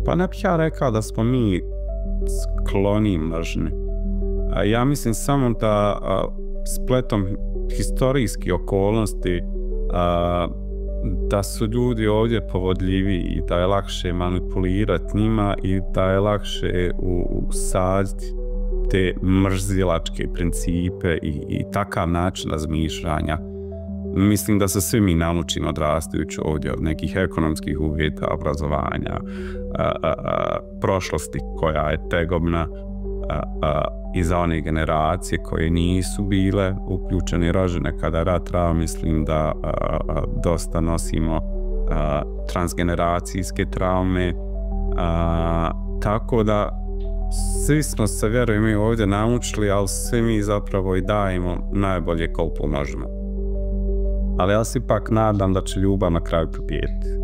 Pa ne bih ja rekao da smo mi skloni mržnji. Ja mislim samo da spletom historijskih okolnosti da su ljudi ovdje povodljivi i da je lakše manipulirati njima i da je lakše usaditi te mrzilačke principe i takav način razmišljanja. Mislim da se svi mi naučimo odrastajući ovdje od nekih ekonomskih uvjeta, obrazovanja, prošlosti koja je tegobna i za one generacije koje nisu bile uključene i rođene kada je rat trajao. Mislim da dosta nosimo transgeneracijske traume, tako da svi smo se, vjerujem, mi ovdje naučili, ali svi mi zapravo i dajemo najbolje koliko možemo. Ali ja se ipak nadam da će ljubav na kraju pobijediti.